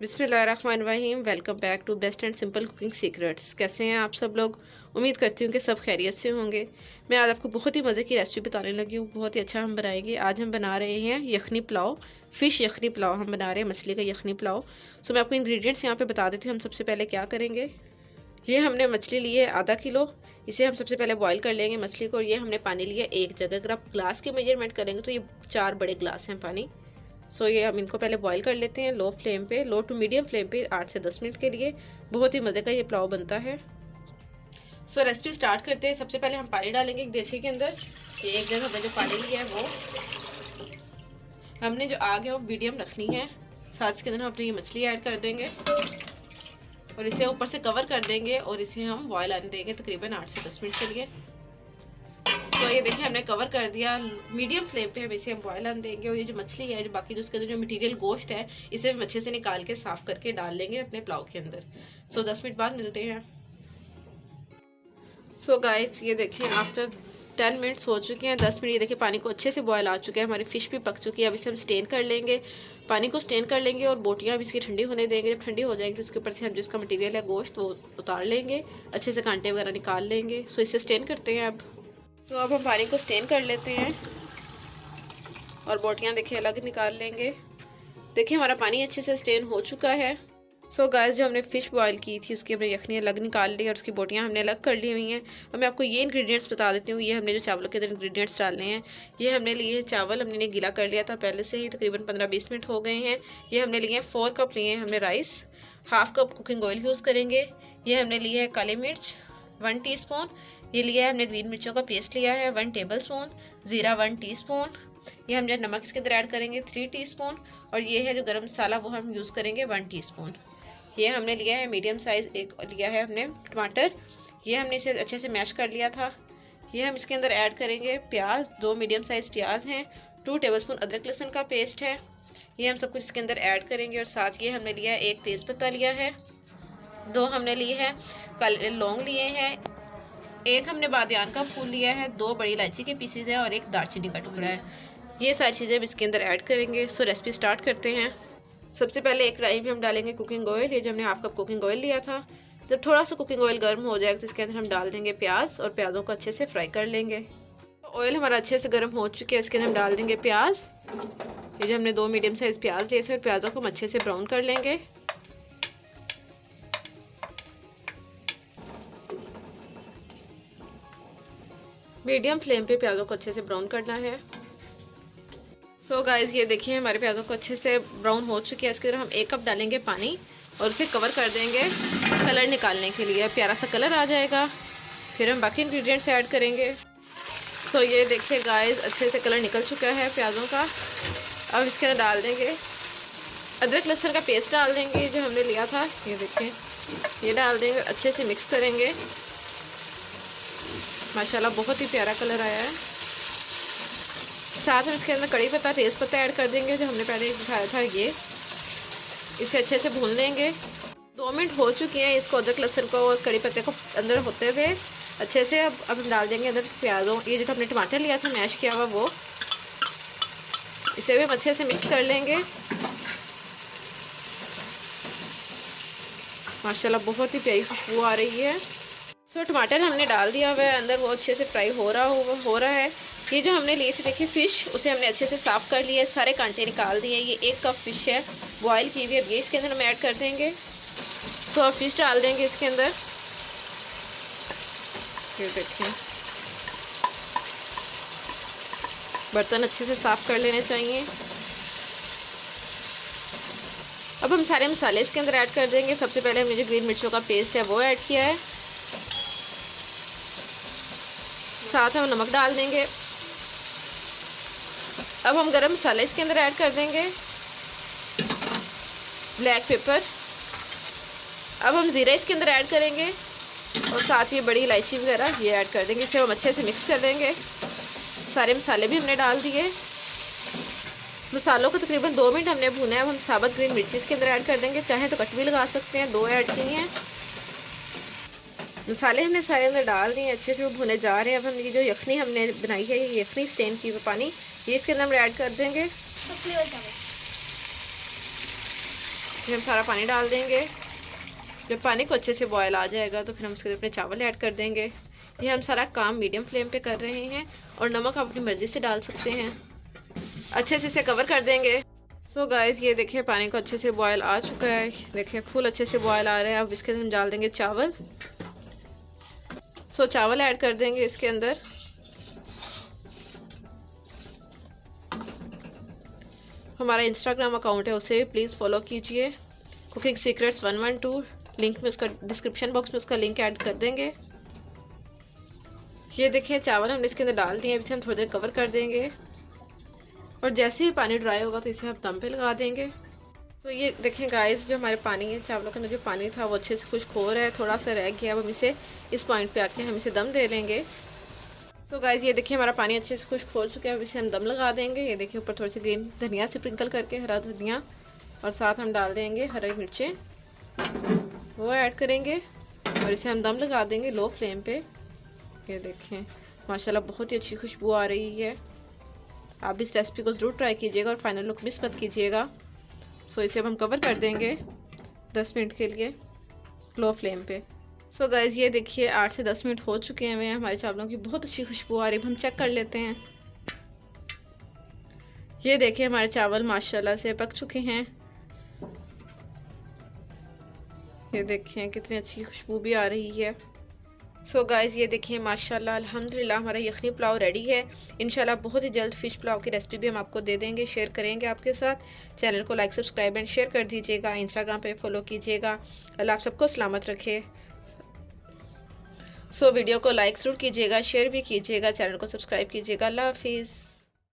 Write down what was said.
बिस्मिल्लाहिर्रहमानिर्रहीम। Welcome back to best and simple cooking secrets. कैसे हैं आप सब लोग? उम्मीद करती हूँ कि सब खैरियत से होंगे। मैं आज आपको बहुत ही मज़े की रेसिपी बताने लगी हूँ। बहुत ही अच्छा हम बनाएंगे। आज हम बना रहे हैं यखनी पुलाव, फ़िश यखनी पुलाव हम बना रहे हैं, मछली का यखनी पुलाव। सो मैं आपको इंग्रेडिएंट्स यहाँ पे बता देती हूँ। हम सबसे पहले क्या करेंगे, ये हमने मछली ली है आधा किलो। इसे हम सबसे पहले बॉईल कर लेंगे मछली को। और ये हमने पानी लिया एक जगह। अगर आप ग्लास की मेजरमेंट करेंगे तो ये 4 बड़े ग्लास हैं पानी। सो ये हम इनको पहले बॉईल कर लेते हैं लो फ्लेम पे, लो टू मीडियम फ्लेम पे 8 से 10 मिनट के लिए। बहुत ही मज़े का ये पुलाव बनता है। सो रेसिपी स्टार्ट करते हैं। सबसे पहले हम पानी डालेंगे एक देसी के अंदर। ये एक जगह हमने जो पानी लिया है वो हमने जो आग है वो मीडियम रखनी है। साथ इसके अंदर हम अपनी ये मछली ऐड कर देंगे और इसे ऊपर से कवर कर देंगे और इसे हम बॉयल आने देंगे तकरीबन 8 से 10 मिनट के लिए। तो ये देखिए हमने कवर कर दिया। मीडियम फ्लेम पे हम इसे हम बॉयल आने देंगे। और ये जो मछली है, जो बाकी जो उसके अंदर जो मटेरियल गोश्त है, इसे हम अच्छे से निकाल के साफ़ करके डाल लेंगे अपने पुलाव के अंदर। सो 10 मिनट बाद मिलते हैं। सो गाइस ये देखिए आफ्टर 10 मिनट्स हो चुके हैं। 10 मिनट ये देखिए पानी को अच्छे से बॉयल आ चुके हैं। हमारी फ़िश भी पक चुकी है। अब इसे हम स्टेन कर लेंगे, पानी को स्टेन कर लेंगे और बोटियाँ हम इसकी ठंडी होने देंगे। जब ठंडी हो जाएंगी तो उसके ऊपर से हम जिसका मटेरियल है गोश्त वो उतार लेंगे, अच्छे से कांटे वगैरह निकाल लेंगे। सो इसे स्टेन करते हैं अब। तो अब हम पानी को स्टेन कर लेते हैं और बोटियाँ देखिए अलग निकाल लेंगे। देखिए हमारा पानी अच्छे से स्टेन हो चुका है। सो गाइस जो हमने फ़िश बॉईल की थी उसकी हमने यखनी अलग निकाल ली और उसकी बोटियाँ हमने अलग कर ली हुई हैं। और मैं आपको ये इंग्रेडिएंट्स बता देती हूँ। ये हमने जो चावलों के अंदर इंग्रेडिएंट्स डालने हैं, ये हमने लिए हैं चावल, हमने गीला कर लिया था पहले से ही, तकरीबन 15-20 मिनट हो गए हैं। ये हमने लिए हैं 4 कप लिए हैं हमने rice. Half cup cooking oil use करेंगे। ये हमने लिए है काली मिर्च 1 टीस्पून। ये लिया है हमने ग्रीन मिर्चों का पेस्ट लिया है 1 टेबल स्पून। ज़ीरा 1 टीस्पून। ये हम जो नमक इसके अंदर ऐड करेंगे 3 टीस्पून। और ये है जो गरम मसाला वो हम यूज़ करेंगे 1 टीस्पून। ये हमने लिया है मीडियम साइज़ एक लिया है हमने टमाटर। ये हमने इसे अच्छे से मैश कर लिया था। ये हम इसके अंदर ऐड करेंगे प्याज, 2 मीडियम साइज़ प्याज हैं। 2 टेबलस्पून अदरक लहसुन का पेस्ट है। ये हम सब कुछ इसके अंदर ऐड करेंगे। और साथ ये हमने लिया है 1 तेज़पत्ता लिया है, 2 हमने लिए हैं काले लौंग लिए हैं, 1 हमने बादियान का फूल लिया है, 2 बड़ी इलायची के पीसेज हैं और 1 दालचीनी का टुकड़ा है। ये सारी चीज़ें हम इसके अंदर ऐड करेंगे। सो रेसिपी स्टार्ट करते हैं। सबसे पहले एक कढ़ाई में हम डालेंगे कुकिंग ऑयल। ये जो हमने हाफ़ कप कुकिंग ऑयल लिया था। जब थोड़ा सा कुकिंग ऑयल गर्म हो जाएगा तो इसके अंदर हम डाल देंगे प्याज और प्याज़ों को अच्छे से फ्राई कर लेंगे। ऑयल हमारा अच्छे से गर्म हो चुके हैं। इसके अंदर हम डाल देंगे प्याज। ये जो हमने 2 मीडियम साइज़ प्याज लिए थे, और प्याज़ों को हम अच्छे से ब्राउन कर लेंगे। मीडियम फ्लेम पे प्याज़ों को अच्छे से ब्राउन करना है। सो गाइस ये देखिए हमारे प्याज़ों को अच्छे से ब्राउन हो चुके हैं। इसके अंदर हम 1 कप डालेंगे पानी और उसे कवर कर देंगे कलर निकालने के लिए। प्यारा सा कलर आ जाएगा, फिर हम बाकी इंग्रेडिएंट्स ऐड करेंगे। सो ये देखिए गाइस अच्छे से कलर निकल चुका है प्याज़ों का। अब इसके अंदर डाल देंगे अदरक लहसुन का पेस्ट डाल देंगे जो हमने लिया था। ये देखिए ये डाल देंगे, अच्छे से मिक्स करेंगे। माशाल्लाह बहुत ही प्यारा कलर आया है। साथ में इसके अंदर कड़ी पत्ता तेज़पत्ता ऐड कर देंगे जो हमने पहले दिखाया था। ये इसे अच्छे से भून लेंगे। 2 मिनट हो चुके हैं इसको अदरक लहसुन को और कड़ी पत्ते को अंदर होते हुए अच्छे से। अब हम डाल देंगे अंदर प्याज़ों, ये जो हमने टमाटर लिया था मैश किया हुआ वो, इसे भी हम अच्छे से मिक्स कर लेंगे। माशाल्लाह बहुत ही प्यारी खुशबू आ रही है। सो टमाटर हमने डाल दिया हुआ है अंदर, वो अच्छे से फ्राई हो रहा है। ये जो हमने लिए थे देखिए फ़िश, उसे हमने अच्छे से साफ़ कर लिया है, सारे कांटे निकाल दिए। ये 1 कप फ़िश है बॉयल की हुई। अब ये इसके अंदर हम ऐड कर देंगे। सो अब फ़िश डाल देंगे इसके अंदर। ये देखिए बर्तन अच्छे से साफ़ कर लेने चाहिए। अब हम सारे मसाले इसके अंदर ऐड कर देंगे। सबसे पहले हमने जो ग्रीन मिर्चों का पेस्ट है वो ऐड किया है। साथ हम नमक डाल देंगे। अब हम गरम मसाले इसके अंदर ऐड कर देंगे, ब्लैक पेपर। अब हम ज़ीरा इसके अंदर ऐड करेंगे और साथ ही बड़ी इलायची वगैरह ये ऐड कर देंगे। इसे हम अच्छे से मिक्स कर देंगे। सारे मसाले भी हमने डाल दिए। मसालों को तकरीबन 2 मिनट हमने भुना है। अब हम साबुत ग्रीन मिर्ची इसके अंदर ऐड कर देंगे, चाहे तो कट भी लगा सकते हैं, 2 ऐड की हैं। मसाले हमने सारे अंदर डाल दिए, अच्छे से वो भुने जा रहे हैं। अब हम ये जो यखनी हमने बनाई है, ये यखनी स्टेन की हुई पानी, ये इसके अंदर हम ऐड कर देंगे। फिर हम सारा पानी डाल देंगे। जब पानी को अच्छे से बॉयल आ जाएगा तो फिर हम उसके अपने चावल ऐड कर देंगे। ये हम सारा काम मीडियम फ्लेम पे कर रहे हैं और नमक आप अपनी मर्ज़ी से डाल सकते हैं। अच्छे से इसे कवर कर देंगे। सो गाइस ये देखिए पानी को अच्छे से बॉयल आ चुका है, देखिए फुल अच्छे से बॉयल आ रहा है। अब इसके अंदर हम डाल देंगे चावल। सो चावल ऐड कर देंगे इसके अंदर। हमारा इंस्टाग्राम अकाउंट है, उसे प्लीज़ फॉलो कीजिए, कुकिंग सीक्रेट्स 112। लिंक में उसका डिस्क्रिप्शन बॉक्स में उसका लिंक ऐड कर देंगे। ये देखिए चावल हमने इसके अंदर डाल दिए। अब इसे हम थोड़ी देर कवर कर देंगे और जैसे ही पानी ड्राई होगा तो इसे हम दम पे लगा देंगे। तो ये देखें गाइस, जो हमारे पानी है चावलों के अंदर जो पानी था वो अच्छे से खुश्क हो रहा है, थोड़ा सा रह गया। अब हम इसे इस पॉइंट पे आके हम इसे दम दे लेंगे। सो गाइस ये देखिए हमारा पानी अच्छे से खुश्क हो चुका है। अब इसे हम दम लगा देंगे। ये देखिए ऊपर थोड़ी सी ग्रीन धनिया स्प्रिंकल करके, हरा धनिया, और साथ हम डाल देंगे हरी मिर्चें, वो ऐड करेंगे और इसे हम दम लगा देंगे लो फ्लेम पे। ये देखें माशाल्लाह बहुत ही अच्छी खुशबू आ रही है। आप इस रेसिपी को ज़रूर ट्राई कीजिएगा और फाइनल लुक मिस मत कीजिएगा। सो इसे अब हम कवर कर देंगे 10 मिनट के लिए लो फ्लेम पे। सो गाइज़ ये देखिए 8 से 10 मिनट हो चुके हैं, हमारे चावलों की बहुत अच्छी खुशबू आ रही है। हम चेक कर लेते हैं। ये देखिए हमारे चावल माशाल्लाह से पक चुके हैं। ये देखें कितनी अच्छी खुशबू भी आ रही है। सो गाइज़ ये देखिए माशाल्लाह अल्हम्दुलिल्लाह हमारा यखनी पुलाव रेडी है। इंशाल्लाह बहुत ही जल्द फ़िश पुलाव की रेसिपी भी हम आपको दे देंगे, शेयर करेंगे आपके साथ। चैनल को लाइक सब्सक्राइब एंड शेयर कर दीजिएगा। इंस्टाग्राम पे फॉलो कीजिएगा। अल्लाह आप सबको सलामत रखे। सो वीडियो को लाइक ज़रूर कीजिएगा, शेयर भी कीजिएगा, चैनल को सब्सक्राइब कीजिएगा। अल्लाह हाफिज़।